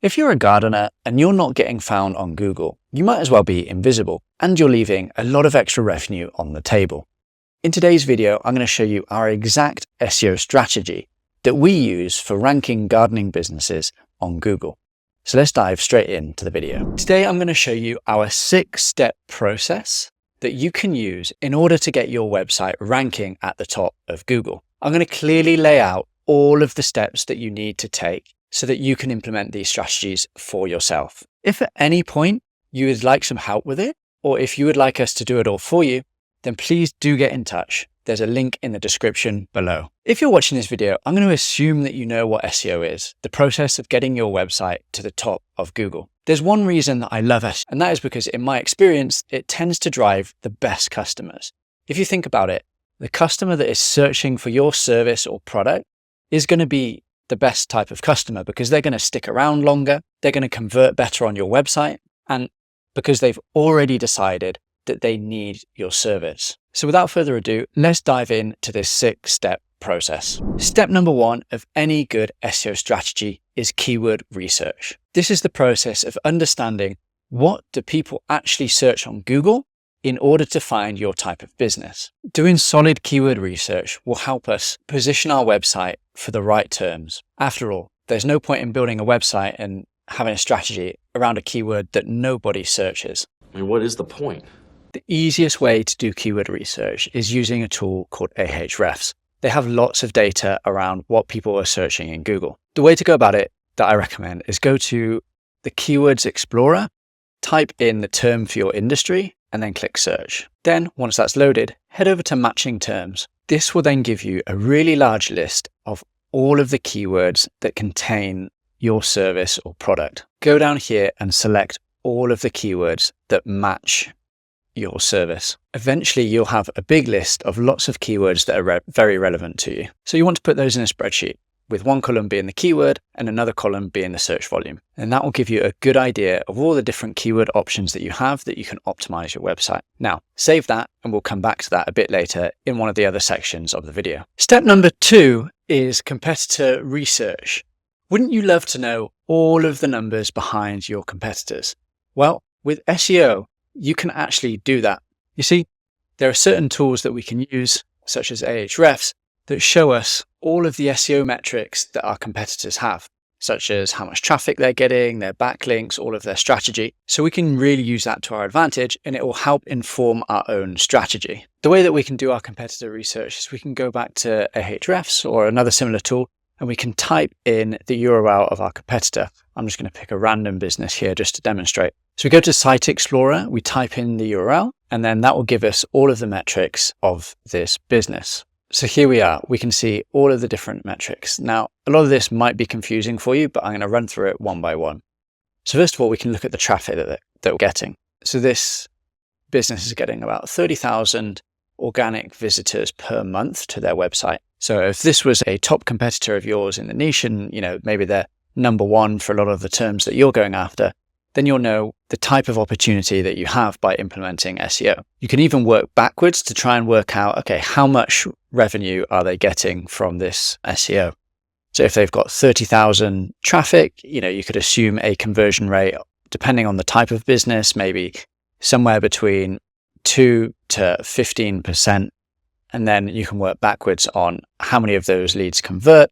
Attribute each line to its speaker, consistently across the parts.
Speaker 1: If you're a gardener and you're not getting found on Google, you might as well be invisible, and you're leaving a lot of extra revenue on the table. In today's video, I'm going to show you our exact SEO strategy that we use for ranking gardening businesses on Google. So let's dive straight into the video. Today, I'm going to show you our 6-step process that you can use in order to get your website ranking at the top of Google. I'm going to clearly lay out all of the steps that you need to take so that you can implement these strategies for yourself. If at any point you would like some help with it, or if you would like us to do it all for you, then please do get in touch. There's a link in the description below. If you're watching this video, I'm going to assume that you know what SEO is, the process of getting your website to the top of Google. There's one reason that I love SEO, and that is because in my experience, it tends to drive the best customers. If you think about it, the customer that is searching for your service or product is going to be the best type of customer because they're going to stick around longer, they're going to convert better on your website, and because they've already decided that they need your service. So without further ado, let's dive into this 6-step process. Step number 1 of any good SEO strategy is keyword research. This is the process of understanding what do people actually search on Google in order to find your type of business. Doing solid keyword research will help us position our website for the right terms. After all, there's no point in building a website and having a strategy around a keyword that nobody searches.
Speaker 2: I mean, what is the point?
Speaker 1: The easiest way to do keyword research is using a tool called Ahrefs. They have lots of data around what people are searching in Google. The way to go about it that I recommend is go to the Keywords Explorer, type in the term for your industry, and then click search. Then, once that's loaded, head over to matching terms. This will then give you a really large list of all of the keywords that contain your service or product. Go down here and select all of the keywords that match your service. Eventually, you'll have a big list of lots of keywords that are very relevant to you. So you want to put those in a spreadsheet, with one column being the keyword and another column being the search volume. And that will give you a good idea of all the different keyword options that you have that you can optimize your website. Now, save that and we'll come back to that a bit later in one of the other sections of the video. Step number 2 is competitor research. Wouldn't you love to know all of the numbers behind your competitors? Well, with SEO, you can actually do that. You see, there are certain tools that we can use, such as Ahrefs, that show us all of the SEO metrics that our competitors have, such as how much traffic they're getting, their backlinks, all of their strategy. So we can really use that to our advantage and it will help inform our own strategy. The way that we can do our competitor research is we can go back to Ahrefs or another similar tool and we can type in the URL of our competitor. I'm just going to pick a random business here just to demonstrate. So we go to Site Explorer, we type in the URL, and then that will give us all of the metrics of this business. So here we are, we can see all of the different metrics. Now, a lot of this might be confusing for you, but I'm going to run through it one by one. So first of all, we can look at the traffic that we're getting. So this business is getting about 30,000 organic visitors per month to their website. So if this was a top competitor of yours in the niche and, maybe they're number 1 for a lot of the terms that you're going after, then you'll know the type of opportunity that you have by implementing SEO. You can even work backwards to try and work out, okay, how much revenue are they getting from this SEO? So if they've got 30,000 traffic, you could assume a conversion rate, depending on the type of business, maybe somewhere between 2 to 15%. And then you can work backwards on how many of those leads convert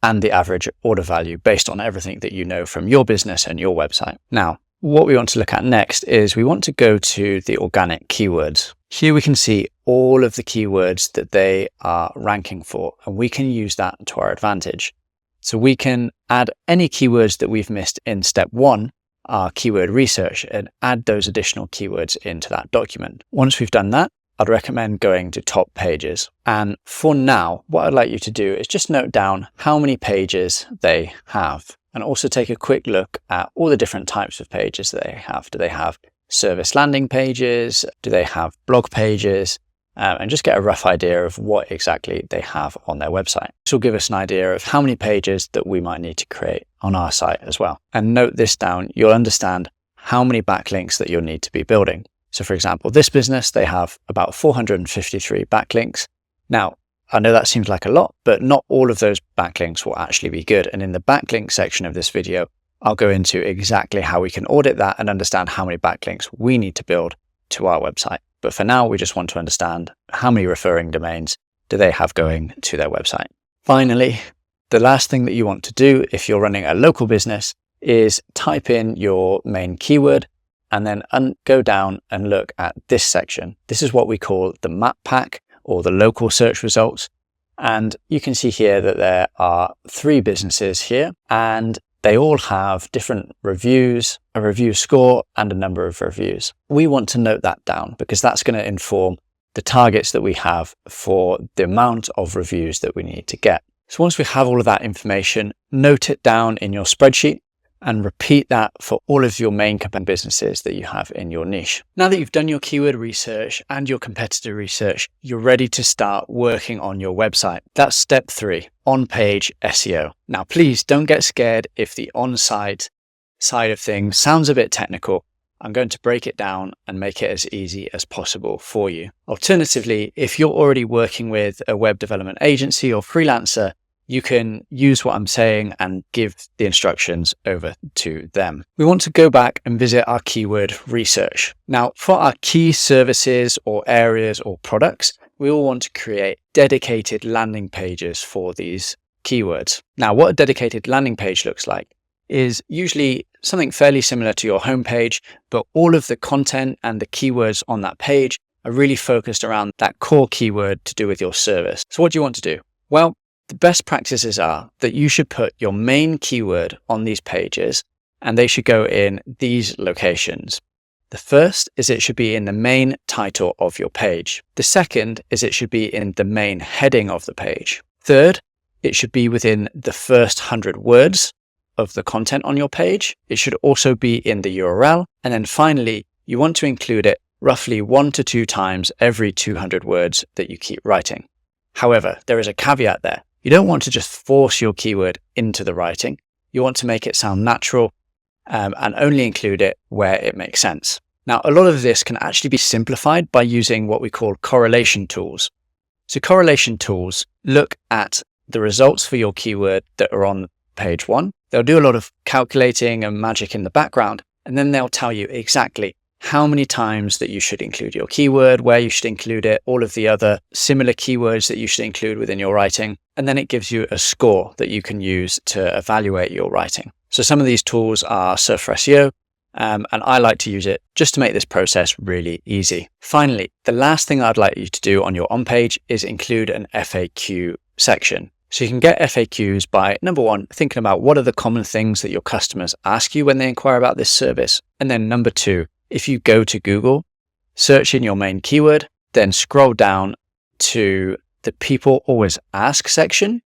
Speaker 1: and the average order value based on everything that you know from your business and your website. Now, what we want to look at next is we want to go to the organic keywords. Here we can see all of the keywords that they are ranking for, and we can use that to our advantage. So we can add any keywords that we've missed in step 1, our keyword research, and add those additional keywords into that document. Once we've done that, I'd recommend going to top pages. And for now, what I'd like you to do is just note down how many pages they have and also take a quick look at all the different types of pages that they have. Do they have service landing pages? Do they have blog pages? And just get a rough idea of what exactly they have on their website. This will give us an idea of how many pages that we might need to create on our site as well. And note this down, you'll understand how many backlinks that you'll need to be building. So for example, this business, they have about 453 backlinks. Now, I know that seems like a lot, but not all of those backlinks will actually be good. And in the backlink section of this video, I'll go into exactly how we can audit that and understand how many backlinks we need to build to our website. But for now, we just want to understand how many referring domains do they have going to their website. Finally, the last thing that you want to do if you're running a local business is type in your main keyword and then go down and look at this section. This is what we call the map pack or the local search results. And you can see here that there are 3 businesses here, and they all have different reviews, a review score, and a number of reviews. We want to note that down because that's going to inform the targets that we have for the amount of reviews that we need to get. So once we have all of that information, note it down in your spreadsheet and repeat that for all of your main businesses that you have in your niche. Now that you've done your keyword research and your competitor research, you're ready to start working on your website. That's step 3, on-page SEO. Now, please don't get scared if the on-site side of things sounds a bit technical. I'm going to break it down and make it as easy as possible for you. Alternatively, if you're already working with a web development agency or freelancer, you can use what I'm saying and give the instructions over to them. We want to go back and visit our keyword research. Now, for our key services or areas or products, we will want to create dedicated landing pages for these keywords. Now, what a dedicated landing page looks like is usually something fairly similar to your homepage, but all of the content and the keywords on that page are really focused around that core keyword to do with your service. So what do you want to do? Well, the best practices are that you should put your main keyword on these pages, and they should go in these locations. The first is it should be in the main title of your page. The second is it should be in the main heading of the page. Third, it should be within the first 100 words of the content on your page. It should also be in the URL. And then finally, you want to include it roughly 1 to 2 times every 200 words that you keep writing. However, there is a caveat there. You don't want to just force your keyword into the writing. You want to make it sound natural and only include it where it makes sense. Now, a lot of this can actually be simplified by using what we call correlation tools. So correlation tools look at the results for your keyword that are on page 1. They'll do a lot of calculating and magic in the background, and then they'll tell you exactly how many times that you should include your keyword, where you should include it, all of the other similar keywords that you should include within your writing. And then it gives you a score that you can use to evaluate your writing. So some of these tools are Surf for SEO, and I like to use it just to make this process really easy. Finally, the last thing I'd like you to do on your on-page is include an FAQ section. So you can get FAQs by, number 1, thinking about what are the common things that your customers ask you when they inquire about this service. And then number 2, if you go to Google, search in your main keyword, then scroll down to the people always ask section.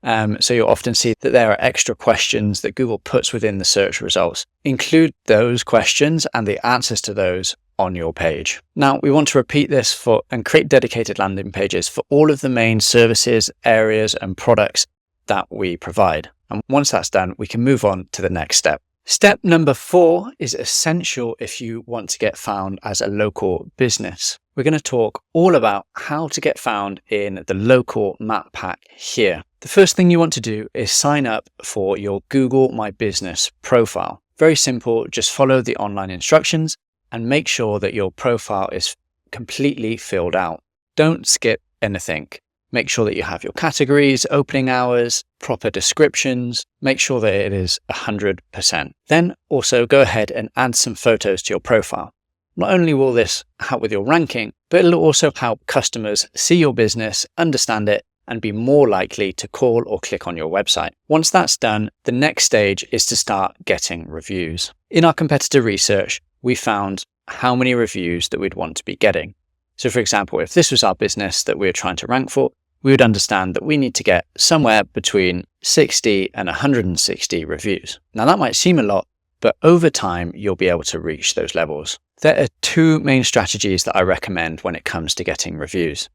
Speaker 1: So you'll often see that there are extra questions that Google puts within the search results. Include those questions and the answers to those on your page. Now, we want to repeat this and create dedicated landing pages for all of the main services, areas, and products that we provide. And once that's done, we can move on to the next step. Step number 4 is essential if you want to get found as a local business. We're going to talk all about how to get found in the local map pack here. The first thing you want to do is sign up for your Google My Business profile. Very simple, just follow the online instructions and make sure that your profile is completely filled out. Don't skip anything. Make sure that you have your categories, opening hours, proper descriptions. Make sure that it is 100%. Then also go ahead and add some photos to your profile. Not only will this help with your ranking, but it'll also help customers see your business, understand it, and be more likely to call or click on your website. Once that's done, the next stage is to start getting reviews. In our competitor research, we found how many reviews that we'd want to be getting. So for example, if this was our business that we were trying to rank for, we would understand that we need to get somewhere between 60 and 160 reviews. Now that might seem a lot, but over time, you'll be able to reach those levels. There are 2 main strategies that I recommend when it comes to getting reviews.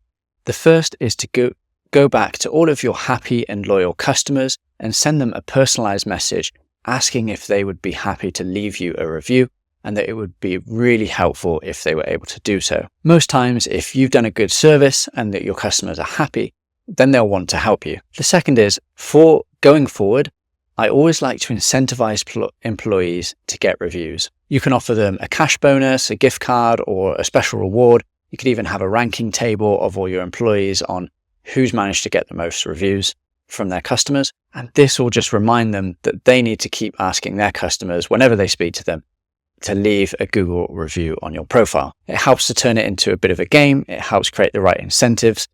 Speaker 1: The first is to go back to all of your happy and loyal customers and send them a personalized message asking if they would be happy to leave you a review, and that it would be really helpful if they were able to do so. Most times, if you've done a good service and that your customers are happy, then they'll want to help you. The second is, for going forward, I always like to incentivize employees to get reviews. You can offer them a cash bonus, a gift card, or a special reward. You could even have a ranking table of all your employees on who's managed to get the most reviews from their customers. And this will just remind them that they need to keep asking their customers whenever they speak to them to leave a Google review on your profile. It helps to turn it into a bit of a game. It helps create the right incentives.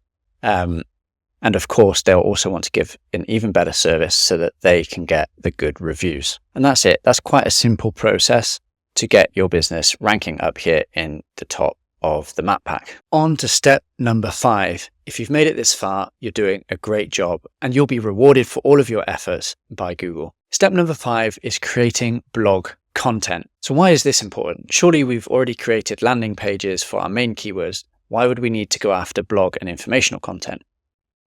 Speaker 1: And of course, they'll also want to give an even better service so that they can get the good reviews. And that's it. That's quite a simple process to get your business ranking up here in the top of the map pack. On to step number 5. If you've made it this far, you're doing a great job and you'll be rewarded for all of your efforts by Google. Step number 5 is creating blog content. So why is this important? Surely we've already created landing pages for our main keywords. Why would we need to go after blog and informational content?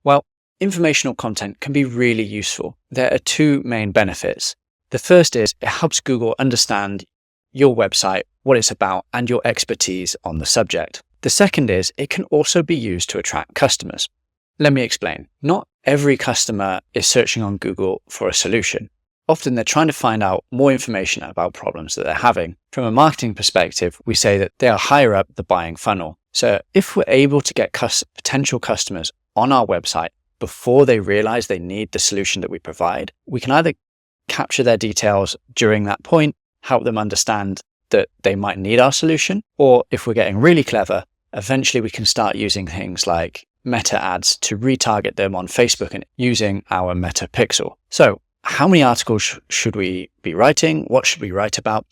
Speaker 1: Well, informational content can be really useful. There are 2 main benefits. The first is it helps Google understand your website, what it's about, and your expertise on the subject. The second is it can also be used to attract customers. Let me explain. Not every customer is searching on Google for a solution. Often they're trying to find out more information about problems that they're having. From a marketing perspective, we say that they are higher up the buying funnel. So if we're able to get potential customers on our website before they realize they need the solution that we provide, we can either capture their details during that point, help them understand that they might need our solution, or if we're getting really clever, eventually we can start using things like meta ads to retarget them on Facebook and using our meta pixel. So how many articles should we be writing? What should we write about?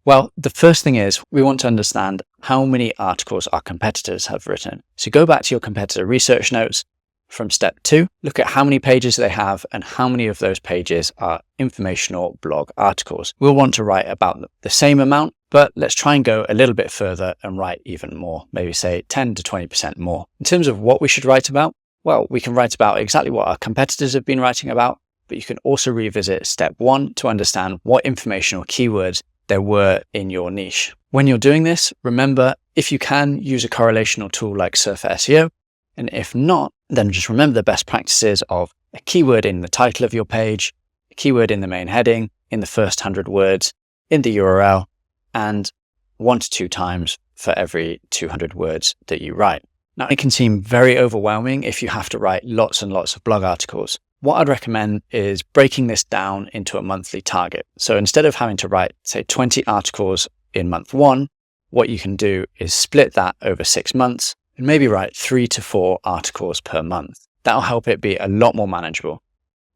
Speaker 1: Well, the first thing is we want to understand how many articles our competitors have written. So go back to your competitor research notes from step 2, look at how many pages they have and how many of those pages are informational blog articles. We'll want to write about the same amount, but let's try and go a little bit further and write even more, maybe say 10 to 20% more. In terms of what we should write about, well, we can write about exactly what our competitors have been writing about, but you can also revisit step 1 to understand what informational keywords there were in your niche. When you're doing this, remember, if you can, use a correlational tool like Surfer SEO, and if not, then just remember the best practices of a keyword in the title of your page, a keyword in the main heading, in the first 100 words, in the URL, and 1 to 2 times for every 200 words that you write. Now, it can seem very overwhelming if you have to write lots and lots of blog articles. What I'd recommend is breaking this down into a monthly target. So instead of having to write, say, 20 articles in month 1, what you can do is split that over 6 months and maybe write 3 to 4 articles per month. That'll help it be a lot more manageable.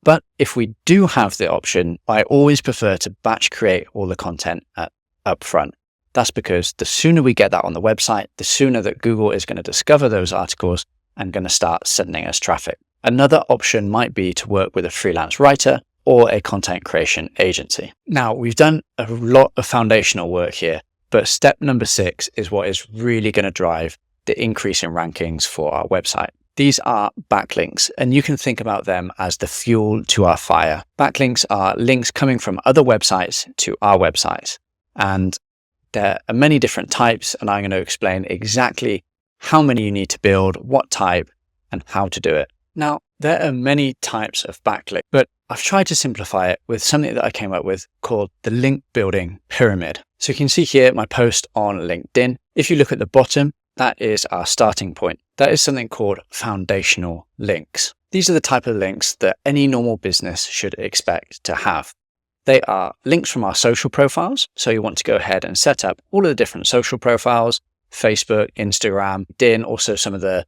Speaker 1: But if we do have the option, I always prefer to batch create all the content up front. That's because the sooner we get that on the website, the sooner that Google is going to discover those articles and going to start sending us traffic. Another option might be to work with a freelance writer or a content creation agency. Now, we've done a lot of foundational work here, but step number 6 is what is really going to drive the increase in rankings for our website. These are backlinks, and you can think about them as the fuel to our fire. Backlinks are links coming from other websites to our website, and there are many different types, and I'm going to explain exactly how many you need to build, what type, and how to do it. Now, there are many types of backlink, but I've tried to simplify it with something that I came up with called the link building pyramid. So you can see here my post on LinkedIn. If you look at the bottom, that is our starting point. That is something called foundational links. These are the type of links that any normal business should expect to have. They are links from our social profiles. So you want to go ahead and set up all of the different social profiles, Facebook, Instagram, LinkedIn, also some of the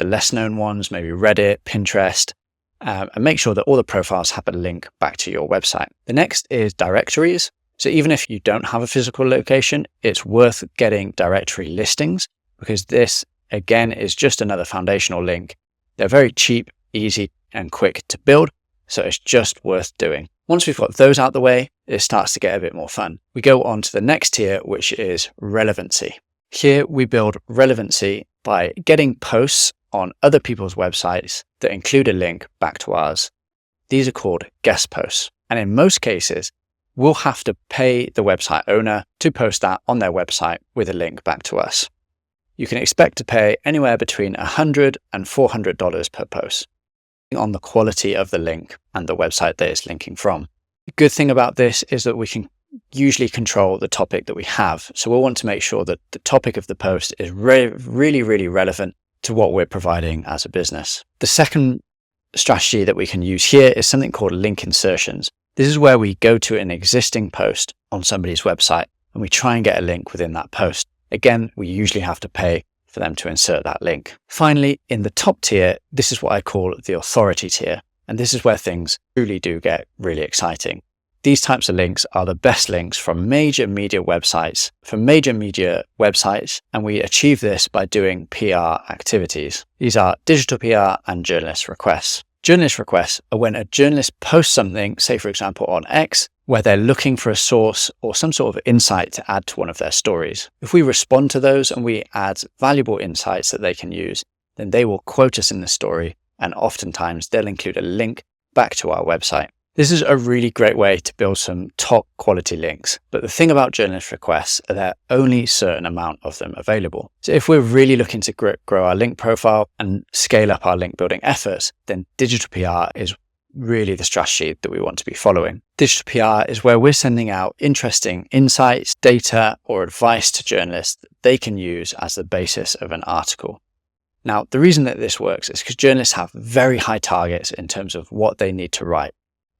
Speaker 1: less known ones, maybe Reddit, Pinterest, and make sure that all the profiles have a link back to your website. The next is directories. So even if you don't have a physical location, it's worth getting directory listings because this, again, is just another foundational link. They're very cheap, easy, and quick to build, so it's just worth doing. Once we've got those out the way, it starts to get a bit more fun. We go on to the next tier, which is relevancy. Here we build relevancy by getting posts on other people's websites that include a link back to ours. These are called guest posts. And in most cases, we'll have to pay the website owner to post that on their website with a link back to us. You can expect to pay anywhere between $100 and $400 per post on the quality of the link and the website that it's linking from. The good thing about this is that we can usually control the topic that we have. So we'll want to make sure that the topic of the post is really, really relevant to what we're providing as a business. The second strategy that we can use here is something called link insertions. This is where we go to an existing post on somebody's website and we try and get a link within that post. Again, we usually have to pay for them to insert that link. Finally, in the top tier, this is what I call the authority tier. And this is where things truly do get really exciting. These types of links are the best links from major media websites, and we achieve this by doing PR activities. These are digital PR and journalist requests. Journalist requests are when a journalist posts something, say for example on X, where they're looking for a source or some sort of insight to add to one of their stories. If we respond to those and we add valuable insights that they can use, then they will quote us in the story, and oftentimes they'll include a link back to our website. This is a really great way to build some top quality links. But the thing about journalist requests are there are only a certain amount of them available. So if we're really looking to grow our link profile and scale up our link building efforts, then digital PR is really the strategy that we want to be following. Digital PR is where we're sending out interesting insights, data, or advice to journalists that they can use as the basis of an article. Now, the reason that this works is because journalists have very high targets in terms of what they need to write.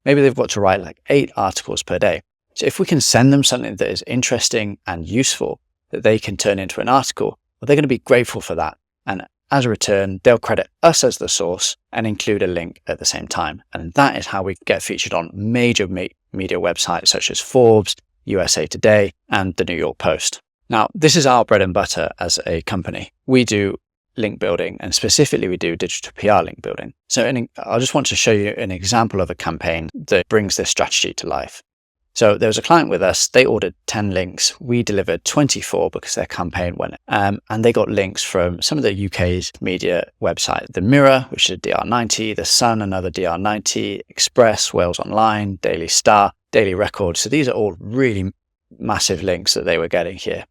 Speaker 1: Maybe they've got to write like 8 articles per day. So if we can send them something that is interesting and useful that they can turn into an article, well, they're going to be grateful for that. And as a return, they'll credit us as the source and include a link at the same time. And that is how we get featured on major media websites such as Forbes, USA Today, and the New York Post. Now, this is our bread and butter as a company. We do link building, and specifically we do digital PR link building. So I just want to show you an example of a campaign that brings this strategy to life. So there was a client with us, they ordered 10 links. We delivered 24 because their campaign went, and they got links from some of the UK's media websites, The Mirror, which is a DR90, The Sun, another DR90, Express, Wales Online, Daily Star, Daily Record. So these are all really massive links that they were getting here.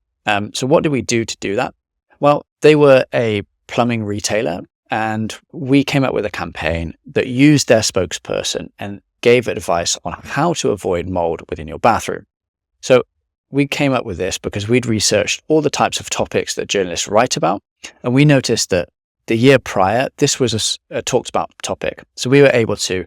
Speaker 1: So what did we do to do that? Well, they were a plumbing retailer, and we came up with a campaign that used their spokesperson and gave advice on how to avoid mold within your bathroom. So we came up with this because we'd researched all the types of topics that journalists write about, and we noticed that the year prior, this was a talked about topic. So we were able to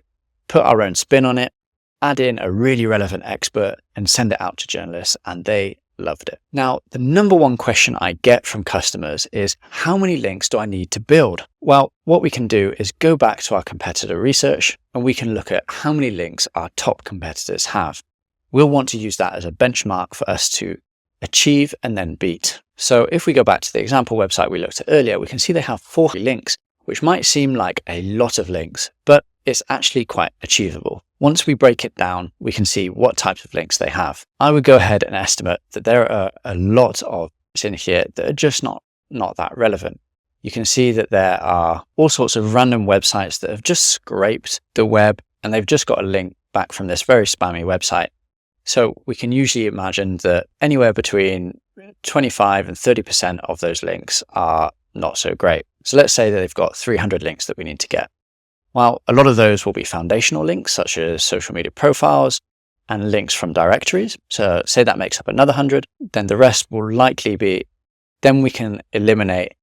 Speaker 1: put our own spin on it, add in a really relevant expert, and send it out to journalists, and they loved it. Now, the number one question I get from customers is, how many links do I need to build? Well, what we can do is go back to our competitor research and we can look at how many links our top competitors have. We'll want to use that as a benchmark for us to achieve and then beat. So if we go back to the example website we looked at earlier, we can see they have 40 links, which might seem like a lot of links, but it's actually quite achievable. Once we break it down, we can see what types of links they have. I would go ahead and estimate that there are a lot of links in here that are just not that relevant. You can see that there are all sorts of random websites that have just scraped the web and they've just got a link back from this very spammy website. So we can usually imagine that anywhere between 25 and 30% of those links are not so great. So let's say that they've got 300 links that we need to get. Well, a lot of those will be foundational links, such as social media profiles and links from directories. So say that makes up another 100, then the rest will likely be, then we can eliminate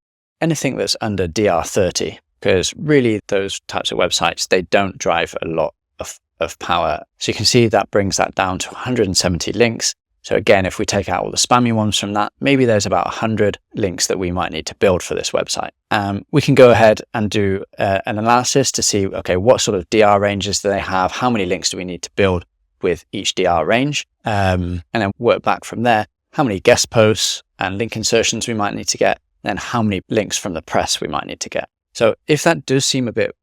Speaker 1: anything that's under DR30, because really those types of websites, they don't drive a lot of power. So you can see that brings that down to 170 links. So again, if we take out all the spammy ones from that, maybe there's about 100 links that we might need to build for this website. We can go ahead and do an analysis to see, okay, what sort of DR ranges do they have? How many links do we need to build with each DR range? And then work back from there, how many guest posts and link insertions we might need to get, and then how many links from the press we might need to get. So if that does seem a bit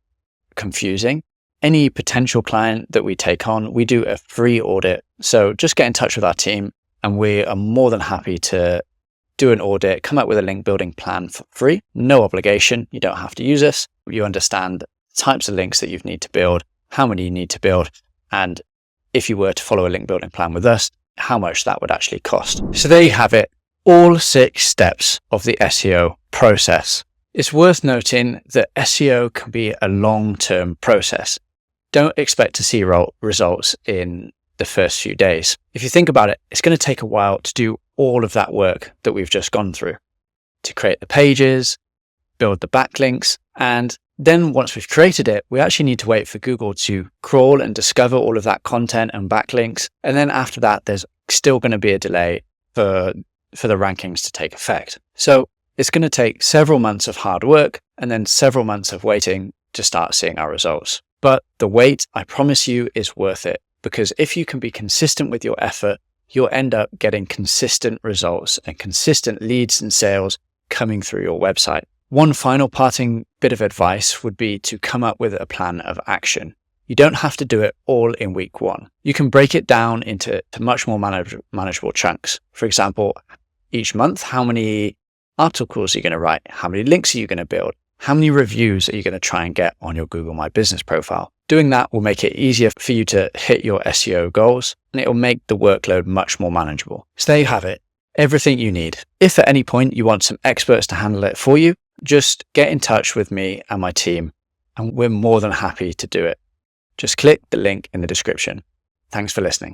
Speaker 1: confusing, any potential client that we take on, we do a free audit. So just get in touch with our team and we are more than happy to do an audit, come up with a link building plan for free, no obligation. You don't have to use us. You understand the types of links that you need to build, how many you need to build, and if you were to follow a link building plan with us, how much that would actually cost. So there you have it, all 6 steps of the SEO process. It's worth noting that SEO can be a long-term process. Don't expect to see results in the first few days. If you think about it, it's going to take a while to do all of that work that we've just gone through, to create the pages, build the backlinks, and then once we've created it, we actually need to wait for Google to crawl and discover all of that content and backlinks. And then after that, there's still going to be a delay for the rankings to take effect. So it's going to take several months of hard work and then several months of waiting to start seeing our results. But the wait, I promise you, is worth it, because if you can be consistent with your effort, you'll end up getting consistent results and consistent leads and sales coming through your website. One final parting bit of advice would be to come up with a plan of action. You don't have to do it all in week one. You can break it down into much more manageable chunks. For example, each month, how many articles are you going to write? How many links are you going to build? How many reviews are you going to try and get on your Google My Business profile? Doing that will make it easier for you to hit your SEO goals, and it will make the workload much more manageable. So there you have it, everything you need. If at any point you want some experts to handle it for you, just get in touch with me and my team, and we're more than happy to do it. Just click the link in the description. Thanks for listening.